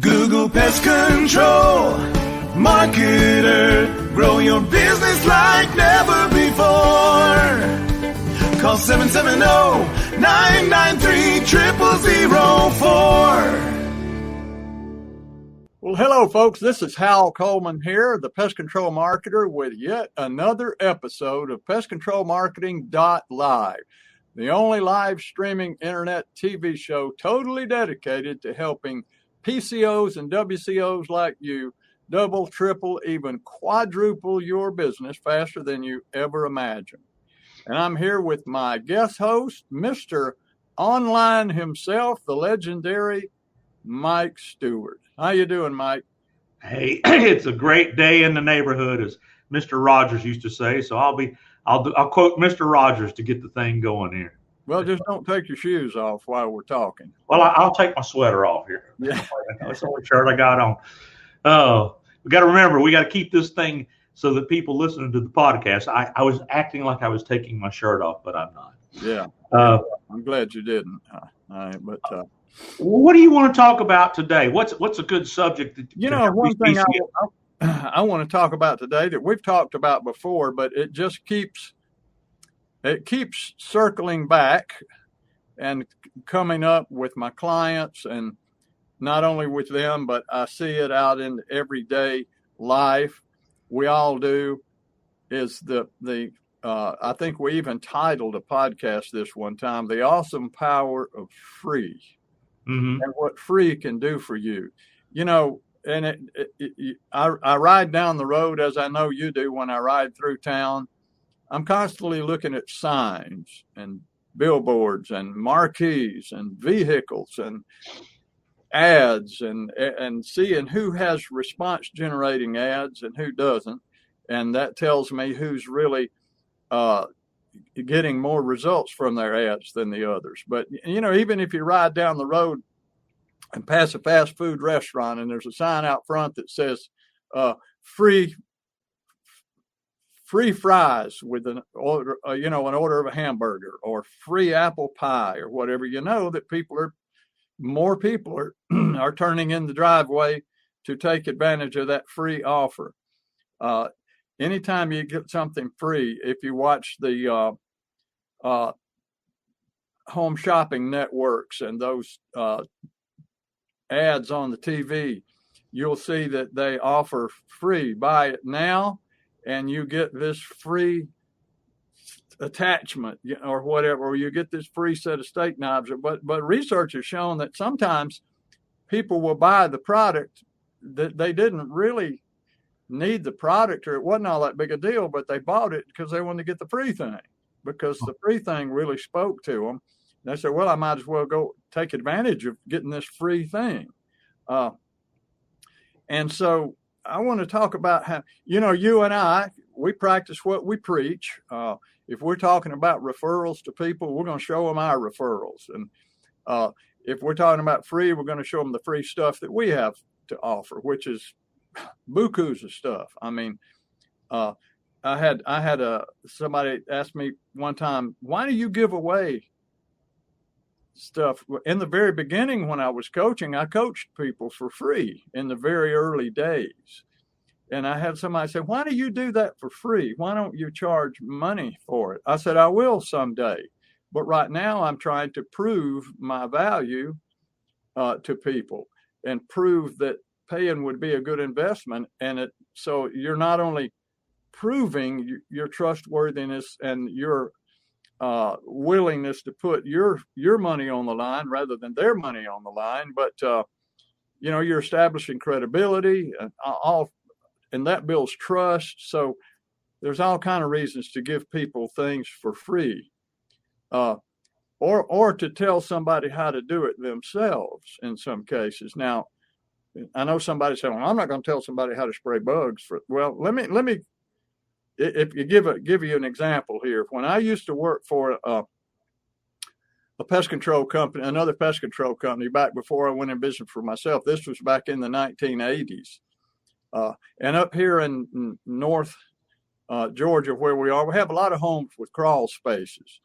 Google Pest Control Marketer. Grow your business like never before. Call 770-993-0004. Well, hello, folks. This is Hal Coleman here, the Pest Control Marketer, with yet another episode of PestControlMarketing.live, the only live streaming internet TV show totally dedicated to helping PCOs and WCOs like you double, triple, even quadruple your business faster than you ever imagined. And I'm here with my guest host, Mr. Online himself, the legendary Mike Stewart. How you doing, Mike? Hey, it's a great day in the neighborhood, as Mr. Rogers used to say. So I'll quote Mr. Rogers to get the thing going here. Well, just don't take your shoes off while we're talking. Well, I'll take my sweater off here. Yeah. That's the only shirt I got on. Oh, we got to remember, we got to keep this thing so that people listening to the podcast. I was acting like I was taking my shirt off, but I'm not. Yeah. I'm glad you didn't. What do you want to talk about today? What's a good subject? One thing I want to talk about today that we've talked about before, but it just keeps circling back and coming up with my clients, and not only with them, but I see it out in everyday life. We all do. Is I think we even titled a podcast this one time, "The Awesome Power of Free." Mm-hmm. And what free can do for you, and I ride down the road, as I know you do, when I ride through town. I'm constantly looking at signs and billboards and marquees and vehicles and ads and seeing who has response generating ads and who doesn't. And that tells me who's really getting more results from their ads than the others. But, even if you ride down the road and pass a fast food restaurant and there's a sign out front that says free fries with an order of a hamburger, or free apple pie, or whatever, that more people are turning in the driveway to take advantage of that free offer. Anytime you get something free, if you watch the home shopping networks and those ads on the TV, you'll see that they offer free. Buy it now, and you get this free attachment, or whatever, or you get this free set of steak knives. But research has shown that sometimes people will buy the product that they didn't really need the product, or it wasn't all that big a deal, but they bought it because they wanted to get the free thing, because the free thing really spoke to them. And they said, well, I might as well go take advantage of getting this free thing. And so I want to talk about how, you and I, we practice what we preach. If we're talking about referrals to people, we're going to show them our referrals. And if we're talking about free, we're going to show them the free stuff that we have to offer, which is bukus of stuff. I mean, I had somebody ask me one time, why do you give away stuff? In the very beginning, when I was coaching, I coached people for free in the very early days. And I had somebody say, why do you do that for free? Why don't you charge money for it? I said, I will someday. But right now I'm trying to prove my value to people, and prove that paying would be a good investment. And so you're not only proving your trustworthiness and your willingness to put your money on the line rather than their money on the line, but you're establishing credibility and that builds trust. So there's all kind of reasons to give people things for free, or to tell somebody how to do it themselves in some cases. Now, I know somebody said, well, I'm not going to tell somebody how to spray bugs. Well, let me if you give you an example here. When I used to work for a pest control company, another pest control company, back before I went in business for myself, this was back in the 1980s. And up here in North Georgia, where we are, we have a lot of homes with crawl spaces.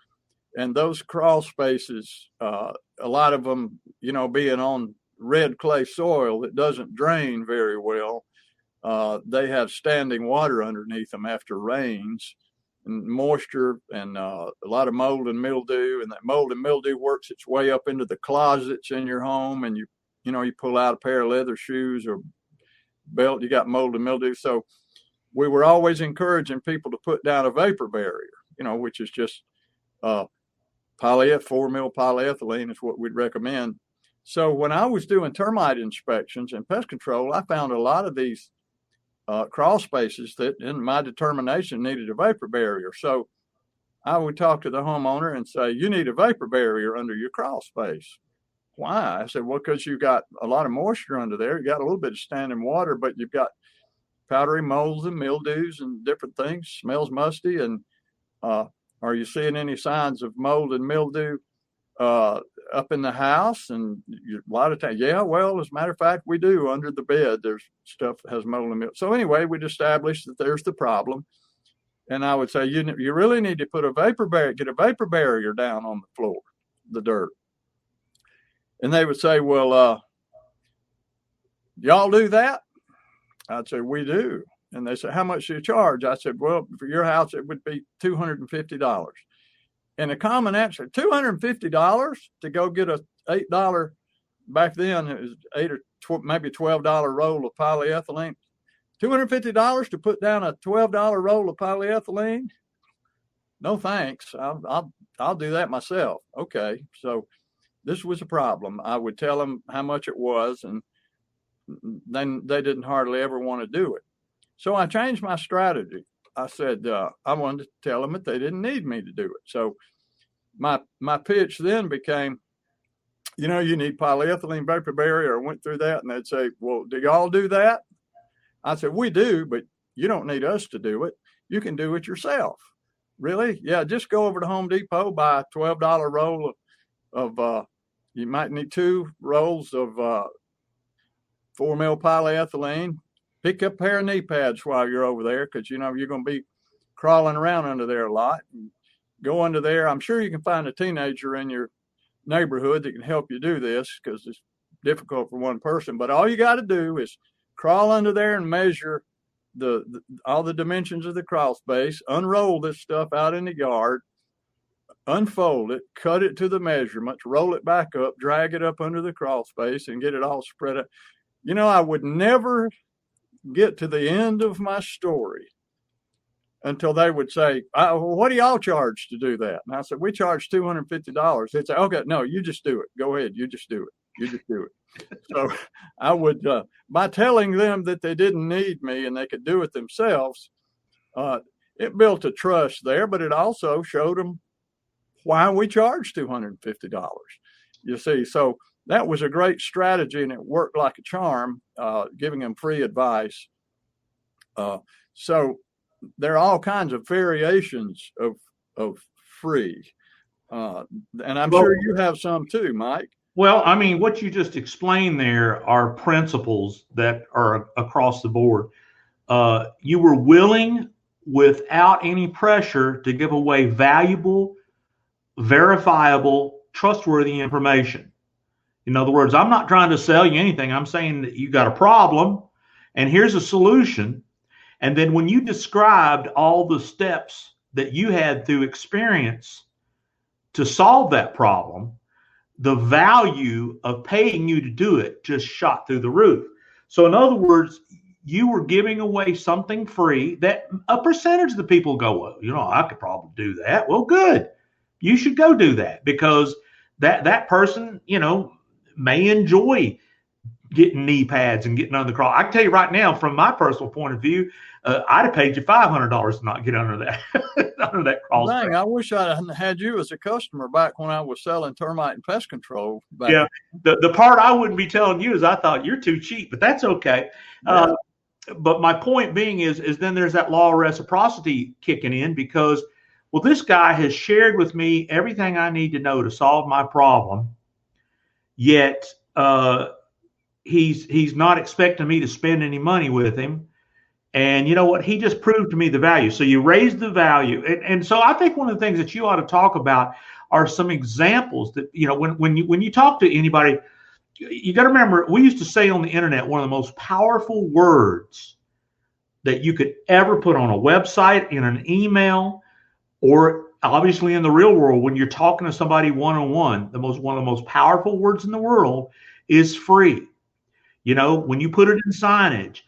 And those crawl spaces, a lot of them, being on red clay soil that doesn't drain very well. They have standing water underneath them after rains, and moisture, and a lot of mold and mildew. And that mold and mildew works its way up into the closets in your home, and you pull out a pair of leather shoes or belt, you got mold and mildew. So we were always encouraging people to put down a vapor barrier, which is just 4 mil polyethylene is what we'd recommend. So when I was doing termite inspections and pest control, I found a lot of these crawl spaces that, in my determination, needed a vapor barrier. So I would talk to the homeowner and say, you need a vapor barrier under your crawl space. Why? I said, well, because you've got a lot of moisture under there. You got a little bit of standing water, but you've got powdery molds and mildews and different things. Smells musty. And are you seeing any signs of mold and mildew up in the house? And a lot of times, yeah, well, as a matter of fact, we do. Under the bed, there's stuff that has mold and mildew. So anyway, we'd established that there's the problem. And I would say, you really need to put a vapor barrier, get a vapor barrier down on the floor, the dirt. And they would say, well, y'all do that? I'd say, we do. And they said, how much do you charge? I said, well, for your house, it would be $250. And a common answer, $250 to go get a $8, back then it was maybe $12 roll of polyethylene. $250 to put down a $12 roll of polyethylene? No thanks. I'll do that myself. Okay, so this was a problem. I would tell them how much it was, and then they didn't hardly ever want to do it. So I changed my strategy. I said I wanted to tell them that they didn't need me to do it. So my pitch then became, you need polyethylene vapor barrier. I went through that, and they'd say, well, do y'all do that? I said, we do, but you don't need us to do it. You can do it yourself. Really? Yeah, just go over to Home Depot, buy a $12 roll of you might need 2 rolls of 4 mil polyethylene. Pick up a pair of knee pads while you're over there, because you're going to be crawling around under there a lot. Go under there. I'm sure you can find a teenager in your neighborhood that can help you do this, because it's difficult for one person. But all you got to do is crawl under there and measure all the dimensions of the crawl space. Unroll this stuff out in the yard. Unfold it, cut it to the measurements, roll it back up, drag it up under the crawl space, and get it all spread out. I would never get to the end of my story until they would say, what do y'all charge to do that? And I said, we charge $250. They'd say, okay, no, you just do it. Go ahead. You just do it. You just do it. So I would, by telling them that they didn't need me and they could do it themselves, it built a trust there, but it also showed them why we charge $250. You see, so that was a great strategy, and it worked like a charm, giving them free advice. So there are all kinds of variations of free, and I'm sure you have some too, Mike. Well, I mean, what you just explained there are principles that are across the board. You were willing, without any pressure, to give away valuable, verifiable, trustworthy information. In other words, I'm not trying to sell you anything. I'm saying that you got a problem and here's a solution. And then when you described all the steps that you had through experience to solve that problem, the value of paying you to do it just shot through the roof. So in other words, you were giving away something free that a percentage of the people go, well, I could probably do that. Well, good. You should go do that, because that person, may enjoy getting knee pads and getting under the crawl. I can tell you right now, from my personal point of view, I'd have paid you $500 to not get under that crawl space. Dang, I wish I hadn't had you as a customer back when I was selling termite and pest control. Yeah, the part I wouldn't be telling you is I thought you're too cheap, but that's okay. Yeah. But my point being is then there's that law of reciprocity kicking in, because, well, this guy has shared with me everything I need to know to solve my problem, yet he's not expecting me to spend any money with him. And you know what? He just proved to me the value. So you raise the value. And so I think one of the things that you ought to talk about are some examples that, when you talk to anybody, you got to remember, we used to say on the internet, one of the most powerful words that you could ever put on a website, in an email, or obviously in the real world, when you're talking to somebody one-on-one, one of the most powerful words in the world is free. You know, when you put it in signage,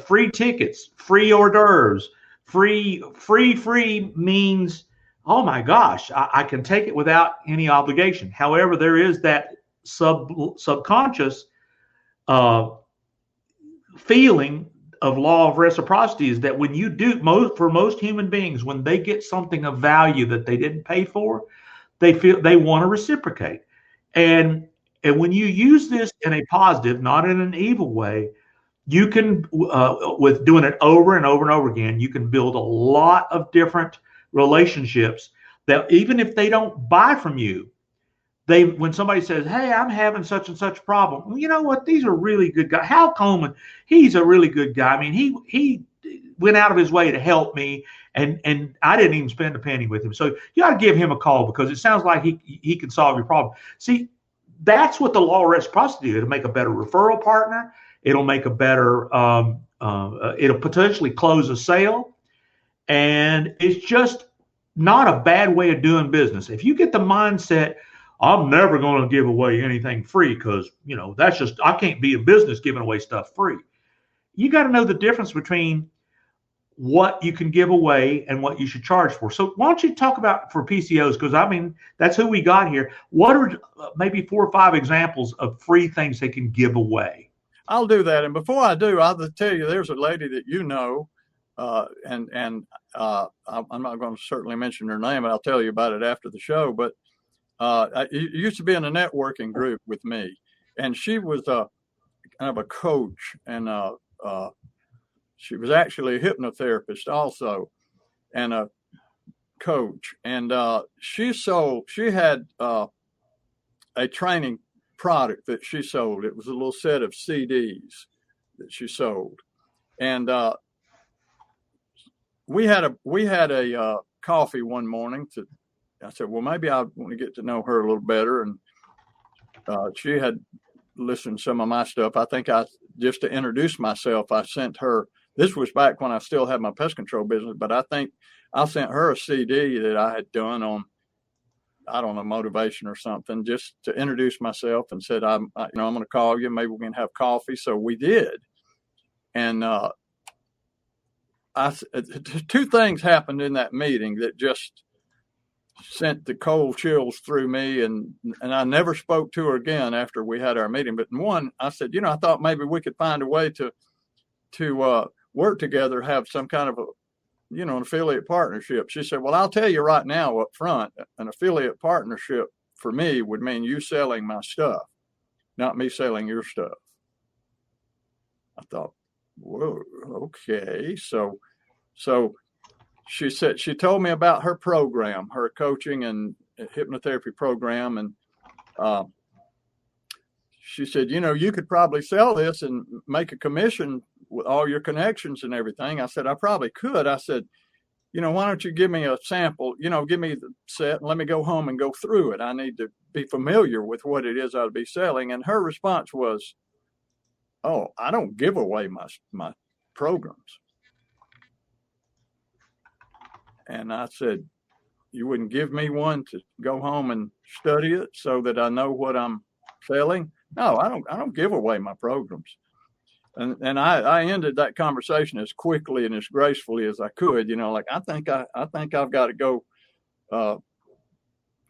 free tickets, free hors d'oeuvres, free means, oh my gosh, I can take it without any obligation. However, there is that subconscious feeling of law of reciprocity, is that when you do, for most human beings, when they get something of value that they didn't pay for, they feel they want to reciprocate. And when you use this in a positive, not in an evil way, you can, with doing it over and over and over again, you can build a lot of different relationships that even if they don't buy from you, when somebody says, hey, I'm having such and such problem, well, you know what? These are really good guys. Hal Coleman, he's a really good guy. I mean, he went out of his way to help me, and I didn't even spend a penny with him. So you got to give him a call, because it sounds like he can solve your problem. See, that's what the law of reciprocity is. It'll make a better referral partner. It'll make a better, it'll potentially close a sale. And it's just not a bad way of doing business. If you get the mindset, I'm never going to give away anything free, because, you know, that's just, I can't be in business giving away stuff free. You got to know the difference between what you can give away and what you should charge for. So why don't you talk about, for PCOs, because I mean, that's who we got here. What are maybe 4 or 5 examples of free things they can give away? I'll do that. And before I do, I'll tell you, there's a lady that you know, and I'm not going to certainly mention her name, but I'll tell you about it after the show. But it used to be in a networking group with me, and she was kind of a coach, and she was actually a hypnotherapist also, and a coach. And she had a training product that she sold. It was a little set of CDs that she sold, and we had a coffee one morning. I said, well, maybe I want to get to know her a little better. And she had listened to some of my stuff. I think just to introduce myself, I sent her, this was back when I still had my pest control business, but I think I sent her a CD that I had done on, I don't know, motivation or something, just to introduce myself, and said, I'm going to call you. Maybe we can have coffee. So we did. And 2 things happened in that meeting that just sent the cold chills through me, and I never spoke to her again after we had our meeting. But one, I said, I thought maybe we could find a way to work together, have some kind of an affiliate partnership. She said, well, I'll tell you right now up front, an affiliate partnership for me would mean you selling my stuff, not me selling your stuff. I thought, whoa, okay. So she told me about her program, her coaching and hypnotherapy program. And she said, you could probably sell this and make a commission with all your connections and everything. I said, I probably could. I said, why don't you give me a sample, give me the set and let me go home and go through it. I need to be familiar with what it is I'll be selling. And her response was, oh, I don't give away my programs. And I said, you wouldn't give me one to go home and study it so that I know what I'm selling? No, I don't give away my programs. And I ended that conversation as quickly and as gracefully as I could. I think I've got to go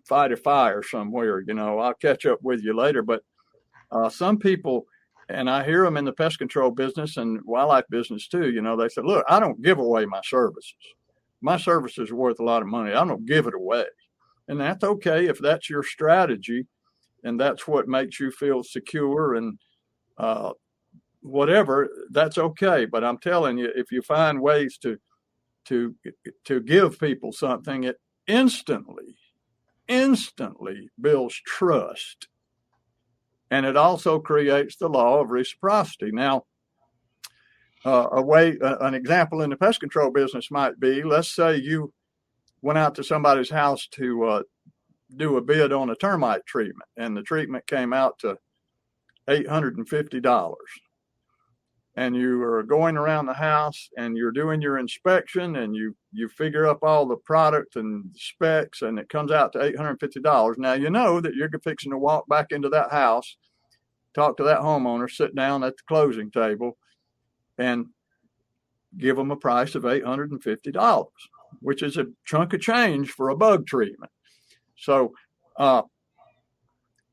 fight a fire somewhere. I'll catch up with you later. But some people, and I hear them in the pest control business and wildlife business too, they say, look, I don't give away my services. My services are worth a lot of money. I don't give it away. And that's okay if that's your strategy and that's what makes you feel secure and whatever, that's okay. But I'm telling you, if you find ways to give people something, it instantly builds trust. And it also creates the law of reciprocity. Now, an example in the pest control business might be, let's say you went out to somebody's house to do a bid on a termite treatment, and the treatment came out to $850. And you are going around the house and you're doing your inspection and you figure up all the product and specs and it comes out to $850. Now you know that you're fixing to walk back into that house, talk to that homeowner, sit down at the closing table and give them a price of $850, which is a chunk of change for a bug treatment. So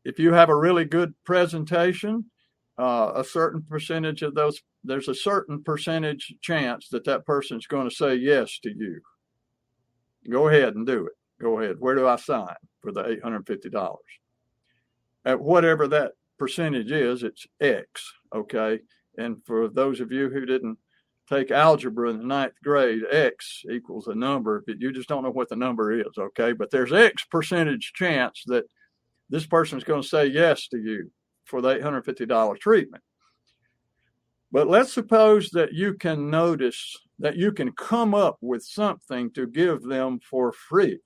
if you have a really good presentation, a certain percentage of those, there's a certain percentage chance that that person's going to say yes to you. Go ahead and do it. Go ahead. Where do I sign for the $850? At whatever that percentage is, it's X, okay? And for those of you who didn't take algebra in the 9th grade, X equals a number, but you just don't know what the number is, okay? But there's X percentage chance that this person's going to say yes to you for the $850 treatment. But let's suppose that you can notice that you can come up with something to give them for free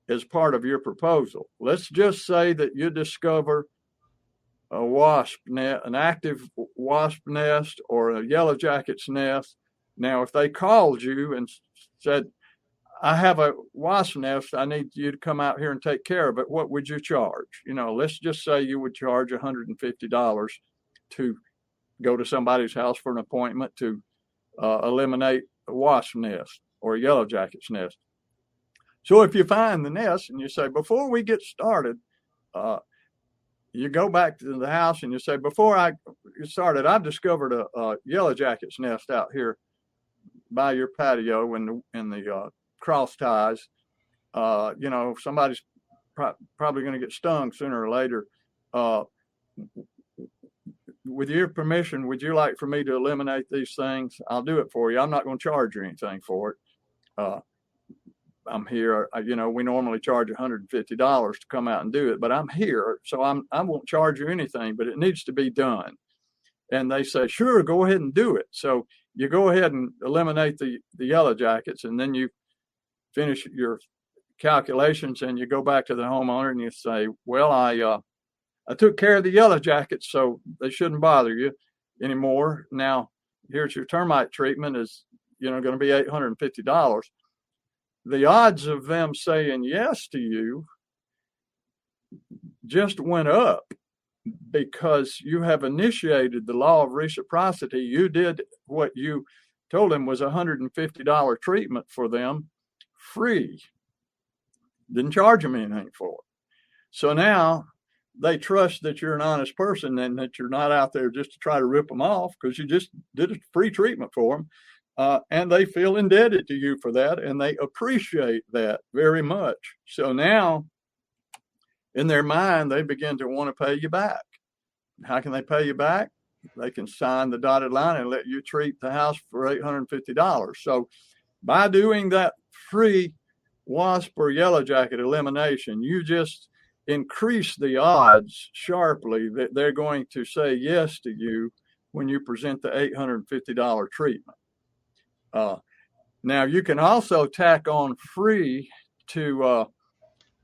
as part of your proposal. Let's just say that you discover a wasp net, an active wasp nest or a yellow jacket's nest. Now, if they called you and said, I have a wasp nest, I need you to come out here and take care of it, what would you charge? You know, let's just say you would charge $150 to go to somebody's house for an appointment to eliminate a wasp nest or a yellow jacket's nest. So if you find the nest and you say, before we get started, you go back to the house and you say, before I get started, I've discovered a yellow jacket's nest out here by your patio in the cross ties. You know, somebody's probably going to get stung sooner or later. With your permission, would you like for me to eliminate these things? I'll do it for you. I'm not going to charge you anything for it. I'm here. You know, we normally charge $150 to come out and do it, but I'm here, so I won't charge you anything, but it needs to be done. And they say, sure, go ahead and do it. So you go ahead and eliminate the yellow jackets, and then you finish your calculations and you go back to the homeowner and you say, well, I took care of the yellow jackets, so they shouldn't bother you anymore. Now, here's your termite treatment is, you know, going to be $850. The odds of them saying yes to you just went up because you have initiated the law of reciprocity. You did what you told them was $150 treatment for them free. Didn't charge them anything for it. So now they trust that you're an honest person and that you're not out there just to try to rip them off because you just did a free treatment for them. And they feel indebted to you for that, and they appreciate that very much. So now, in their mind, they begin to want to pay you back. How can they pay you back? They can sign the dotted line and let you treat the house for $850. So by doing that free wasp or yellow jacket elimination, you just increase the odds sharply that they're going to say yes to you when you present the $850 treatment. Now you can also tack on free to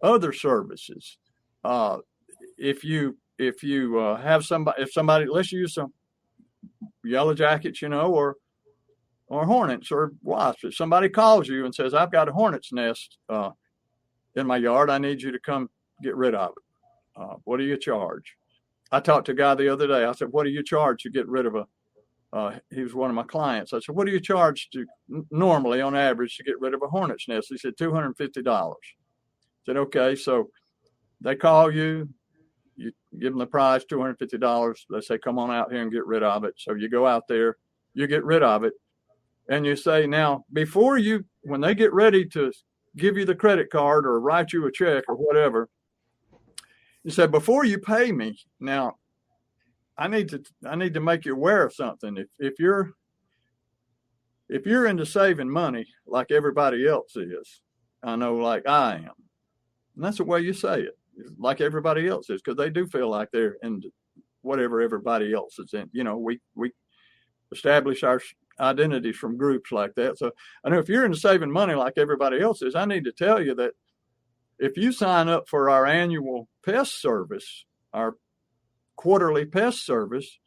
other services. If you have somebody, let's use some yellow jackets, you know, or hornets or wasps. If somebody calls you and says, I've got a hornet's nest in my yard, I need you to come get rid of it. What do you charge? I talked to a guy the other day. I said, what do you charge to get rid of he was one of my clients. I said, what do you charge to normally on average to get rid of a hornet's nest? He said, $250. I said, okay. So they call you, you give them the price, $250. They say, come on out here and get rid of it. So you go out there, you get rid of it. And you say, now, when they get ready to give you the credit card or write you a check or whatever, you say, before you pay me, now, I need to make you aware of something. If you're into saving money like everybody else is, I know like I am, and that's the way you say it, like everybody else is, because they do feel like they're into whatever everybody else is in. You know, we establish our identities from groups like that. So I know if you're into saving money like everybody else is, I need to tell you that if you sign up for our annual pest service, our quarterly pest service,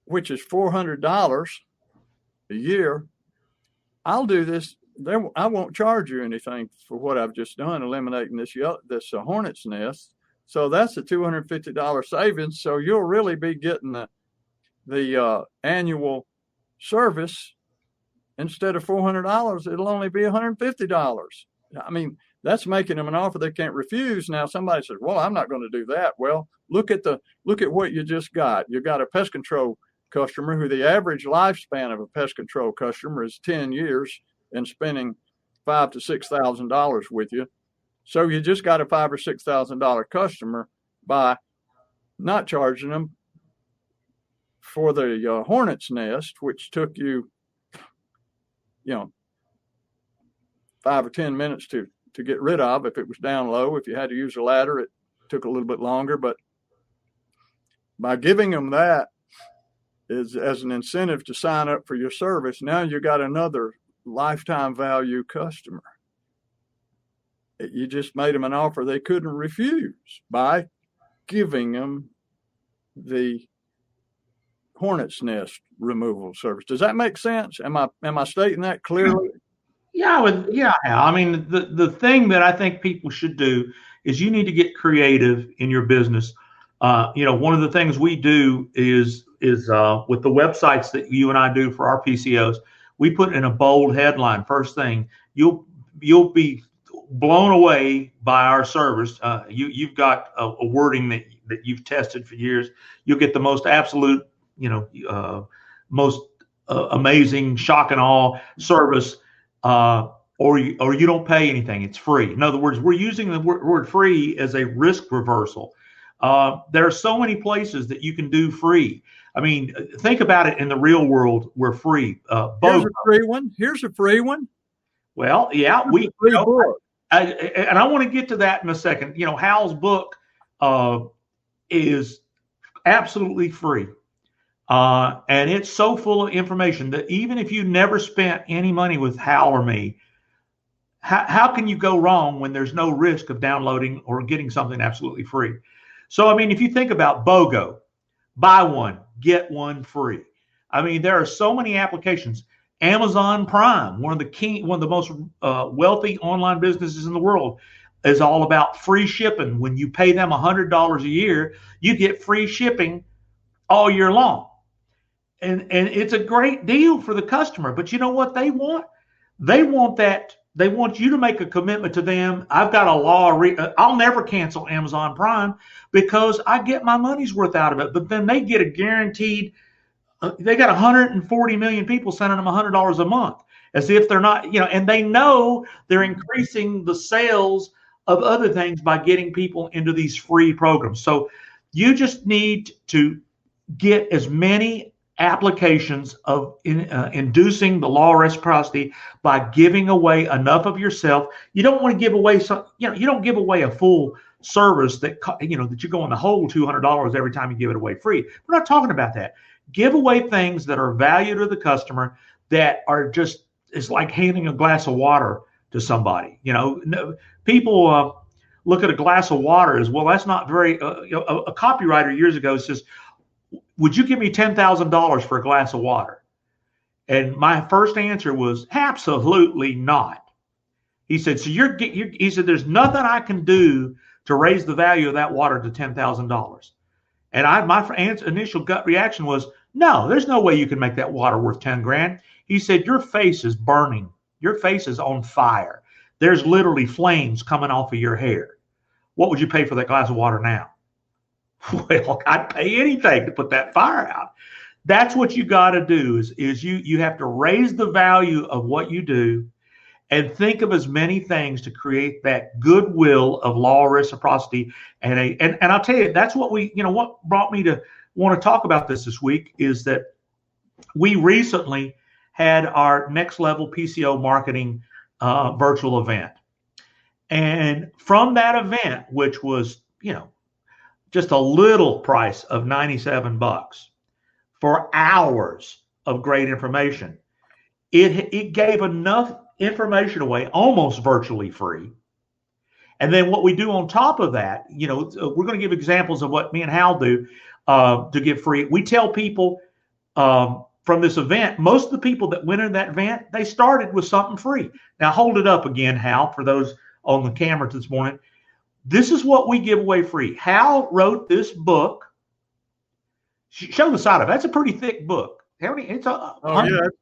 which is $400 a year, I'll do this. I won't charge you anything for what I've just done, eliminating this hornet's nest. So that's a $250 savings. So you'll really be getting the annual service. Instead of $400, it'll only be $150. I mean, that's making them an offer they can't refuse. Now somebody says, well, I'm not going to do that. Well, look at what you just got. You got a pest control customer who the average lifespan of a pest control customer is 10 years and spending $5,000 to $6,000 with you. So you just got a $5,000 or $6,000 customer by not charging them for the hornet's nest, which took you, 5 or 10 minutes to get rid of. If it was down low, if you had to use a ladder, it took a little bit longer. But by giving them that as an incentive to sign up for your service, now you got another lifetime value customer. You just made them an offer they couldn't refuse by giving them the hornet's nest removal service. Does that make sense? Am I stating that clearly? Yeah. I mean, the thing that I think people should do is you need to get creative in your business. One of the things we do is with the websites that you and I do for our PCOs, we put in a bold headline. First thing, you'll be blown away by our service. You've got a wording that you've tested for years. You'll get the most absolute, most amazing, shock and awe service, or you don't pay anything. It's free. In other words, we're using the word free as a risk reversal. There are so many places that you can do free. I mean, think about it in the real world. We're free. Here's a free one. Well, yeah, and I want to get to that in a second. Hal's book is absolutely free. And it's so full of information that even if you never spent any money with Hal or me, how can you go wrong when there's no risk of downloading or getting something absolutely free? So, I mean, if you think about BOGO, buy one, get one free. I mean, there are so many applications. Amazon Prime, one of the most wealthy online businesses in the world, is all about free shipping. When you pay them $100 a year, you get free shipping all year long. And it's a great deal for the customer. But you know what they want? They want you to make a commitment to them. I've got a law. I'll never cancel Amazon Prime because I get my money's worth out of it. But then they get a guaranteed. They got 140 million people sending them $100 a month, as if they're not, and they know they're increasing the sales of other things by getting people into these free programs. So you just need to get as many applications of inducing the law of reciprocity by giving away enough of yourself. You don't want to give away you don't give away a full service that you go in the hole $200 every time you give it away free. We're not talking about that. Give away things that are value to the customer, that are just, it's like handing a glass of water to somebody. People look at a glass of water as, well, that's not very, a copywriter years ago says, would you give me $10,000 for a glass of water? And my first answer was, absolutely not. He said, so he said, there's nothing I can do to raise the value of that water to $10,000. And my initial gut reaction was, no, there's no way you can make that water worth 10 grand. He said, your face is burning. Your face is on fire. There's literally flames coming off of your hair. What would you pay for that glass of water now? Well, I'd pay anything to put that fire out. That's what you got to do is you have to raise the value of what you do and think of as many things to create that goodwill of law of reciprocity. And I'll tell you, that's what what brought me to want to talk about this week is that we recently had our next level PCO marketing virtual event. And from that event, which was, just a little price of $97 for hours of great information, it gave enough information away, almost virtually free, And then what we do on top of that, we're going to give examples of what me and Hal do to give free. We tell people from this event, most of the people that went in that event, they started with something free. Now hold it up again, Hal, for those on the camera this morning. This is what we give away free. Hal wrote this book. Show the side of it. That's a pretty thick book. It's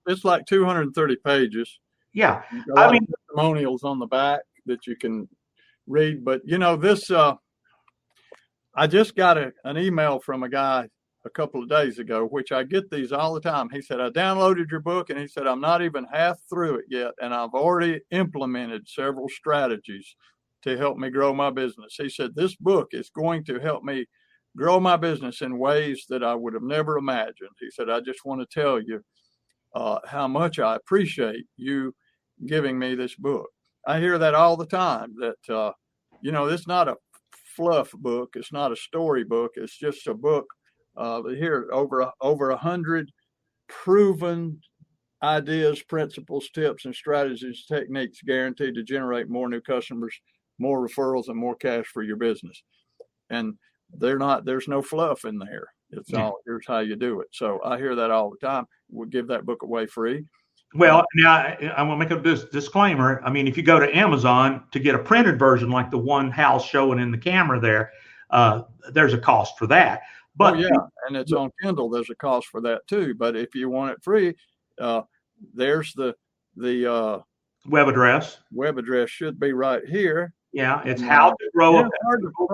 it's like 230 pages. Yeah. I mean, testimonials on the back that you can read. But, this, I just got an email from a guy a couple of days ago, which I get these all the time. He said, I downloaded your book, and he said, I'm not even half through it yet, and I've already implemented several strategies to help me grow my business. He said, this book is going to help me grow my business in ways that I would have never imagined. He said, I just want to tell you how much I appreciate you giving me this book. I hear that all the time, that, it's not a fluff book. It's not a story book. It's just a book. Here, over 100 proven ideas, principles, tips, and strategies, techniques guaranteed to generate more new customers, more referrals, and more cash for your business. And there's no fluff in there. It's all, here's how you do it. So I hear that all the time. We'll give that book away free. Well, now I want to make a disclaimer. I mean, if you go to Amazon to get a printed version like the one Hal's showing in the camera there, there's a cost for that. But and it's on Kindle. There's a cost for that too. But if you want it free, there's the web address. Web address should be right here. Yeah, it's how to grow a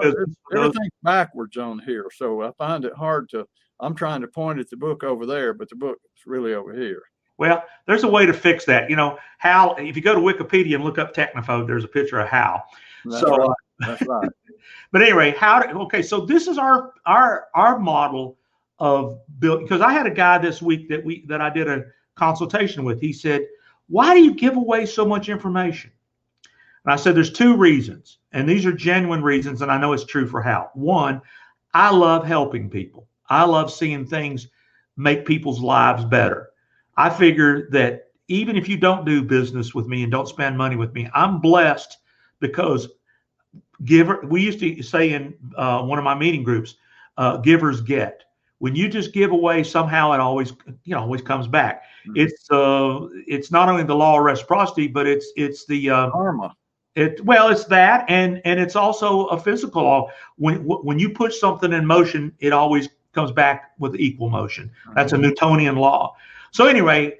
business. Everything's backwards on here, so I find it hard to. I'm trying to point at the book over there, but the book is really over here. Well, there's a way to fix that. Hal, if you go to Wikipedia and look up Technophobe, there's a picture of Hal. That's right. But anyway, so this is our model of build, because I had a guy this week that I did a consultation with. He said, why do you give away so much information? And I said, there's two reasons, and these are genuine reasons, and I know it's true for Hal. One, I love helping people. I love seeing things make people's lives better. I figure that even if you don't do business with me and don't spend money with me, I'm blessed, because we used to say in one of my meeting groups, givers get. When you just give away, somehow it always comes back. Mm-hmm. It's not only the law of reciprocity, but it's the karma. It's that, and it's also a physical law. When you put something in motion, it always comes back with equal motion. That's a Newtonian law. So anyway,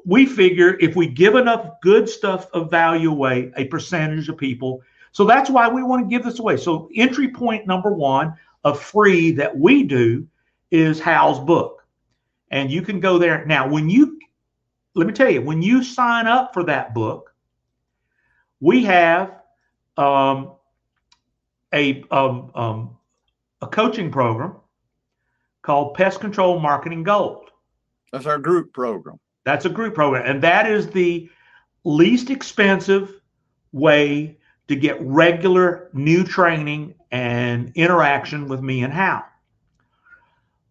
we figure if we give enough good stuff of value away, a percentage of people. So that's why we want to give this away. So entry point number one of free that we do is Hal's book. And you can go there. Now, let me tell you, when you sign up for that book, we have a coaching program called Pest Control Marketing Gold. That's our group program. That's a group program. And that is the least expensive way to get regular new training and interaction with me and Hal.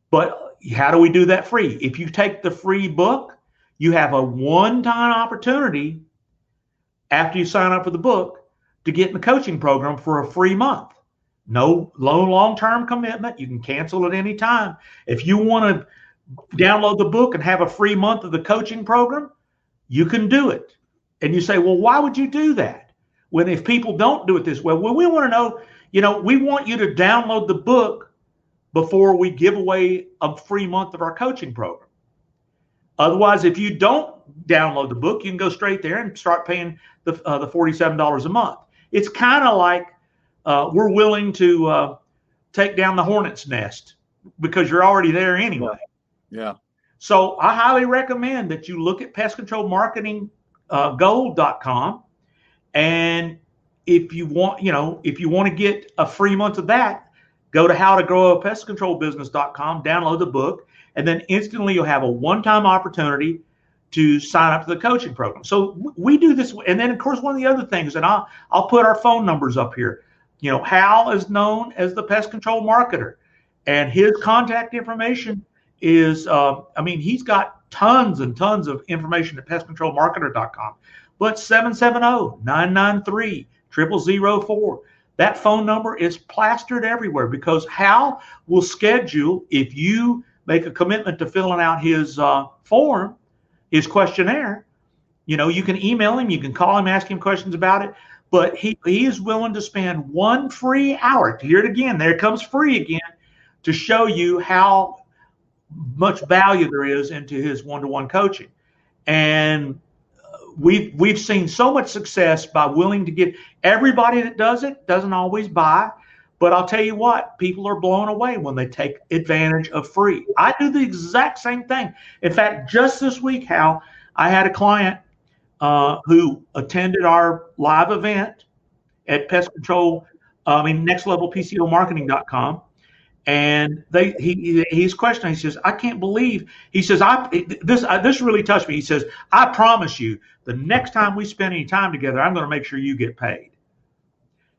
But how do we do that free? If you take the free book, you have a one-time opportunity after you sign up for the book to get in the coaching program for a free month. No long-term commitment. You can cancel at any time. If you want to download the book and have a free month of the coaching program, you can do it. And you say, well, why would you do that? When if people don't do it this way, well, we want to know, we want you to download the book before we give away a free month of our coaching program. Otherwise, if you don't download the book, you can go straight there and start paying the $47 a month. It's kind of like we're willing to take down the hornet's nest because you're already there anyway. Yeah. So I highly recommend that you look at pestcontrolmarketinggold.com. And if you want to get a free month of that, go to howtogrowapestcontrolbusiness.com, download the book, and then instantly you'll have a one-time opportunity to sign up for the coaching program. So we do this. And then, of course, one of the other things, and I'll put our phone numbers up here. Hal is known as the pest control marketer, and his contact information is, he's got tons and tons of information at pestcontrolmarketer.com. But 770-993 0004. That phone number is plastered everywhere because Hal will schedule, if you make a commitment to filling out his form, his questionnaire. You can email him, you can call him, ask him questions about it, but he is willing to spend 1 free hour. To hear it again, there comes free again, to show you how much value there is into his one-to-one coaching. And we've seen so much success by willing to get. Everybody that does it doesn't always buy, but I'll tell you what, people are blown away when they take advantage of free. I do the exact same thing. In fact, just this week, Hal, I had a client who attended our live event at Pest Control, nextlevelpcomarketing.com. And he's questioning. He says, I can't believe. He says, this really touched me. He says, I promise you, the next time we spend any time together, I'm going to make sure you get paid.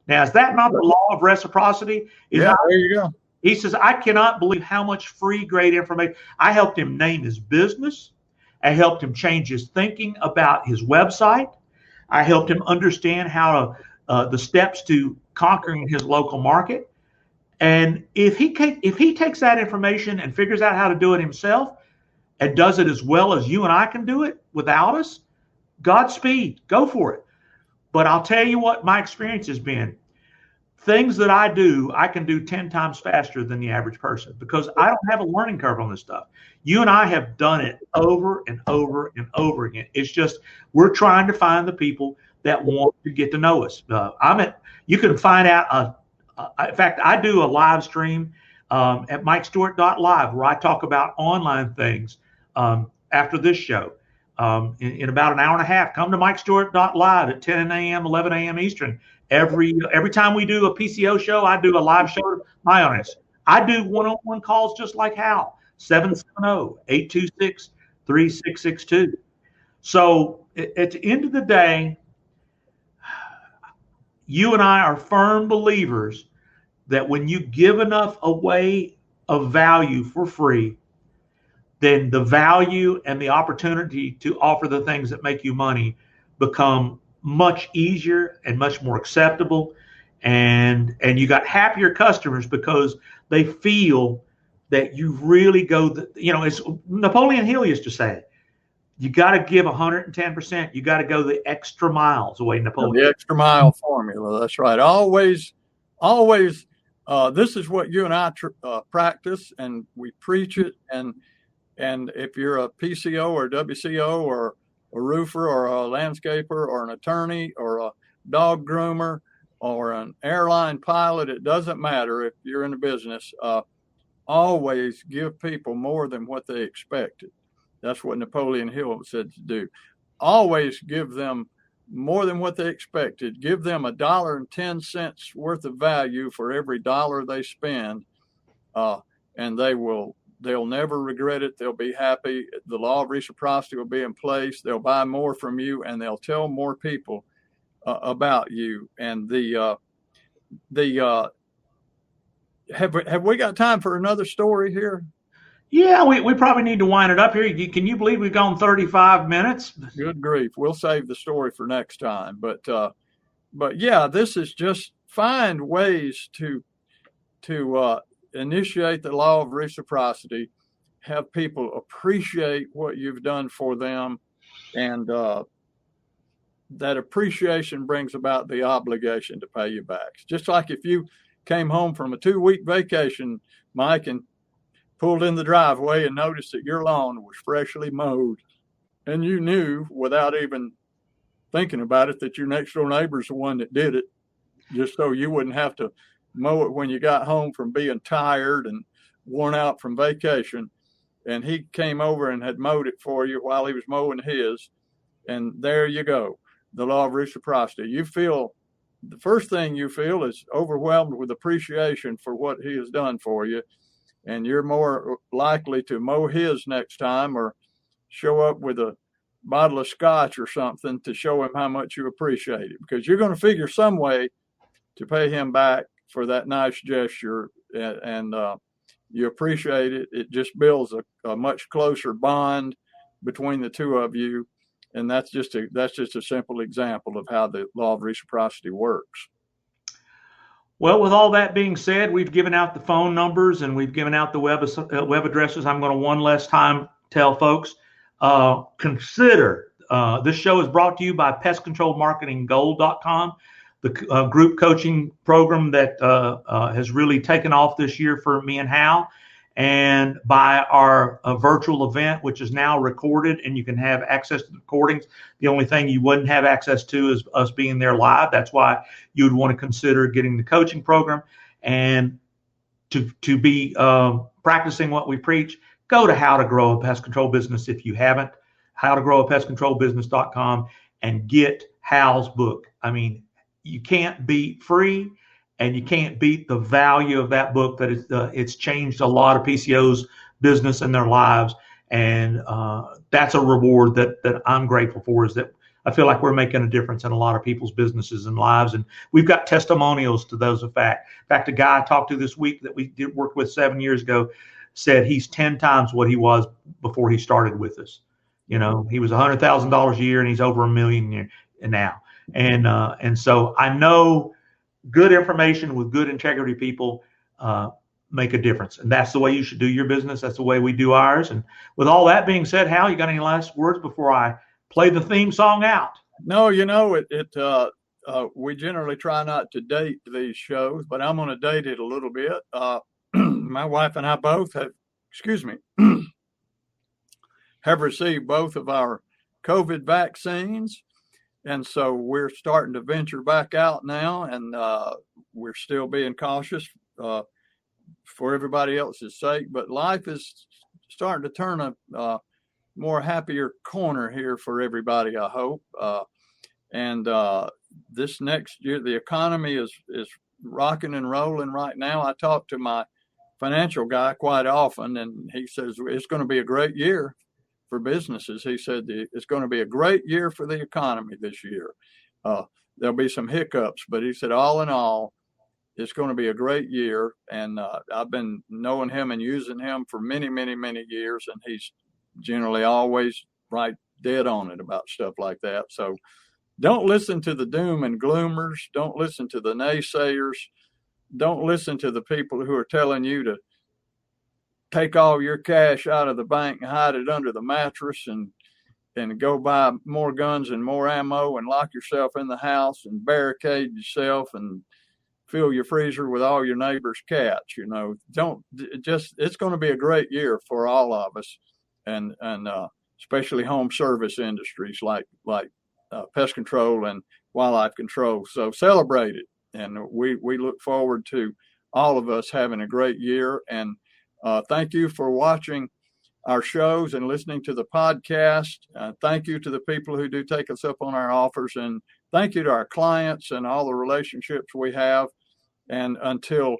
Now, is that not the law of reciprocity? There you go. He says, I cannot believe how much free, great information. I helped him name his business. I helped him change his thinking about his website. I helped him understand how the steps to conquering his local market. And if he takes that information and figures out how to do it himself and does it as well as you and I can do it without us, Godspeed, go for it. But I'll tell you what my experience has been. Things that I do, I can do 10 times faster than the average person because I don't have a learning curve on this stuff. You and I have done it over and over and over again. It's just we're trying to find the people that want to get to know us. You can find out. In fact, I do a live stream at mikestewart.live where I talk about online things after this show in about an hour and a half. Come to mikestewart.live at 10 a.m., 11 a.m. Eastern. Every time we do a PCO show, I do a live show to my audience. I do one-on-one calls just like Hal, 770-826-3662. So at the end of the day, you and I are firm believers that when you give enough away of value for free, then the value and the opportunity to offer the things that make you money become much easier and much more acceptable. And you got happier customers because they feel that you really go, it's Napoleon Hill used to say, you got to give 110%. You got to go the extra miles away, Napoleon. The extra mile formula. That's right. Always. This is what you and I practice, and we preach it. And if you're a PCO or WCO or a roofer or a landscaper or an attorney or a dog groomer or an airline pilot, it doesn't matter if you're in the business. Always give people more than what they expected. That's what Napoleon Hill said to do. Always give them more than what they expected. Give them $1.10 worth of value for every dollar they spend, and they'll never regret it. They'll be happy. The law of reciprocity will be in place. They'll buy more from you, and they'll tell more people about you. And have we got time for another story here? Yeah, we probably need to wind it up here. Can you believe we've gone 35 minutes? Good grief. We'll save the story for next time. But yeah, this is just find ways to initiate the law of reciprocity, have people appreciate what you've done for them, and that appreciation brings about the obligation to pay you back. Just like if you came home from a 2-week vacation, Mike, and pulled in the driveway and noticed that your lawn was freshly mowed, and you knew without even thinking about it that your next door neighbor's the one that did it, just so you wouldn't have to mow it when you got home from being tired and worn out from vacation. And he came over and had mowed it for you while he was mowing his. And there you go. The law of reciprocity. The first thing you feel is overwhelmed with appreciation for what he has done for you. And you're more likely to mow his next time or show up with a bottle of scotch or something to show him how much you appreciate it, because you're going to figure some way to pay him back for that nice gesture, and you appreciate it. It just builds a much closer bond between the two of you, And that's just a simple example of how the law of reciprocity works. Well, with all that being said, we've given out the phone numbers and we've given out the web addresses. I'm going to one last time tell folks, consider this show is brought to you by pestcontrolmarketinggold.com, the group coaching program that has really taken off this year for me and Hal, and by our virtual event, which is now recorded and you can have access to the recordings. The only thing you wouldn't have access to is us being there live. That's why you would want to consider getting the coaching program. And to be practicing what we preach, go to How to Grow a Pest Control Business if you haven't, howtogrowapestcontrolbusiness.com, and get Hal's book. I mean, you can't beat free. And you can't beat the value of that book. That it's changed a lot of PCOs' business and their lives, and that's a reward that I'm grateful for. Is that I feel like we're making a difference in a lot of people's businesses and lives, and we've got testimonials to those effect. In fact, a guy I talked to this week that we did work with 7 years ago said he's 10 times what he was before he started with us. You know, he was $100,000 a year, and he's over $1 million now. And so I know. Good information with good integrity people make a difference. And that's the way you should do your business. That's the way we do ours. And with all that being said, Hal, you got any last words before I play the theme song out? No, you know, we generally try not to date these shows, but I'm going to date it a little bit. My wife and I both have received both of our COVID vaccines. And so we're starting to venture back out now, and we're still being cautious for everybody else's sake. But life is starting to turn a more happier corner here for everybody, I hope. And this next year, the economy is rocking and rolling right now. I talk to my financial guy quite often, and he says it's going to be a great year for businesses. He said it's going to be a great year for the economy this year. There'll be some hiccups, but he said all in all, it's going to be a great year. And I've been knowing him and using him for many, many, many years, and he's generally always right dead on it about stuff like that. So don't listen to the doom and gloomers. Don't listen to the naysayers. Don't listen to the people who are telling you to take all your cash out of the bank and hide it under the mattress and go buy more guns and more ammo and lock yourself in the house and barricade yourself and fill your freezer with all your neighbors' cats. You know, it's going to be a great year for all of us, and especially home service industries like pest control and wildlife control. So celebrate it. And we look forward to all of us having a great year. And thank you for watching our shows and listening to the podcast. Thank you to the people who do take us up on our offers. And thank you to our clients and all the relationships we have. And until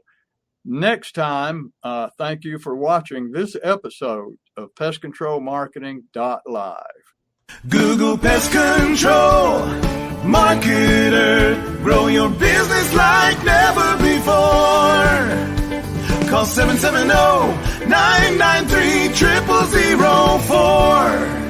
next time, thank you for watching this episode of PestControlMarketing.live. Google Pest Control Marketer. Grow your business like never before. Call 770-993-0004.